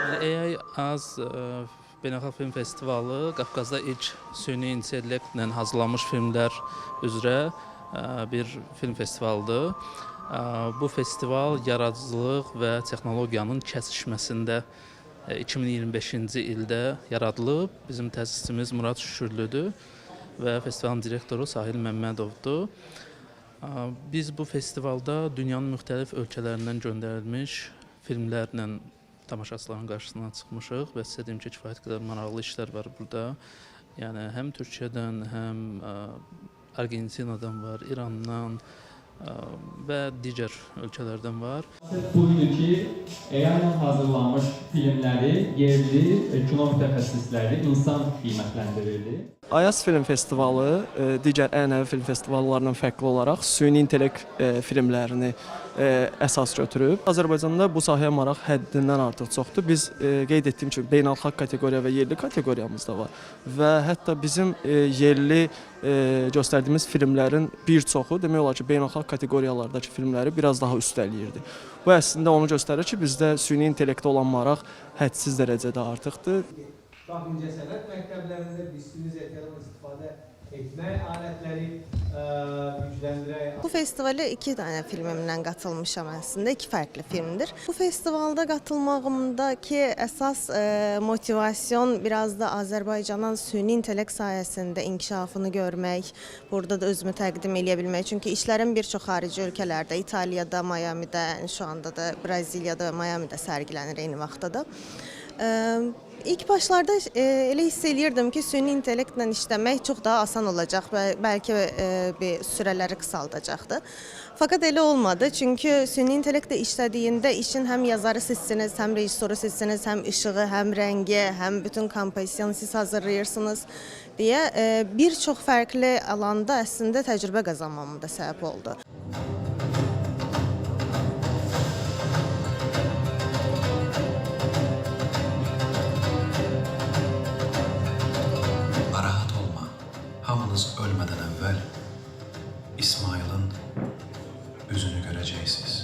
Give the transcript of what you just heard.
AI Az Beynəlxalq Film Festivalı Qafqazda ilk süni intellektlə hazırlanmış filmlər üzrə bir film festivalıdır. Bu festival yaradıcılıq və texnologiyanın kəsişməsində 2025-ci ildə yaradılıb. Bizim təsisçimiz Murad Şükürlüdür və festivalın direktoru Sahil Məmmədovdur. Biz bu festivalda dünyanın müxtəlif ölkələrindən göndərilmiş filmlərlə tamaşaçıların qarşısına çıxmışıq və sizə deyim ki, kifayət qədər maraqlı işlər var burada. Yəni həm Türkiyədən, həm Argentinadan var, İrandan və digər ölkələrdən var. Buydu ki, AI-la hazırlanmış filmləri yerli kino mütəxəssisləri insan qiymətləndirirdi. Ayaz Film Festivalı digər ənənəvi film festivallarından fərqli olaraq süni intellekt filmlərini əsas götürüb. Azərbaycanda bu sahəyə maraq həddindən artıq çoxdur. Biz qeyd etdiyim kimi beynəlxalq kateqoriya və yerli kateqoriyamız da var. Və hətta bizim yerli göstərdiyimiz filmlərin bir çoxu demək olar ki, beynəlxalq kateqoriyalardakı filmləri biraz daha üstələyirdi. Bu əslində onu göstərir ki, bizdə süni intellektə olan maraq hədsiz dərəcədə artıqdır. Bax, incəsənət məktəblərində biz süni zəkadan istifadə etmək alətləri gücləndirək. Bu festivala 2 dənə filmimlə qatılmışam əslində, 2 fərqli filmdir. Bu festivalda qatılmağımdakı əsas motivasyon biraz da Azərbaycanın süni intellekt sayəsində inkişafını görmək, burada da özümü təqdim edə bilmək. Çünki işlərim bir çox xarici ölkələrdə, İtaliyada, Mayamidə, şu anda da Braziliyada və Mayamidə sərgilənir eyni vaxtda da. İlk başlarda elə hiss eləyirdim ki, süni intellektlə işləmək çox daha asan olacaq və bəlkə bir sürələri qısaldacaqdı. Fakat elə olmadı, çünki süni intellektlə işlədiyində işin həm yazarı sizsiniz, həm rejissoru sizsiniz, həm işığı, həm rəngi, həm bütün kompozisyonu siz hazırlayırsınız deyə bir çox fərqli alanda əslində təcrübə qazanmamı da səbəb oldu. Hamınız ölmədən əvvəl İsmail'in üzünü görəcəksiniz.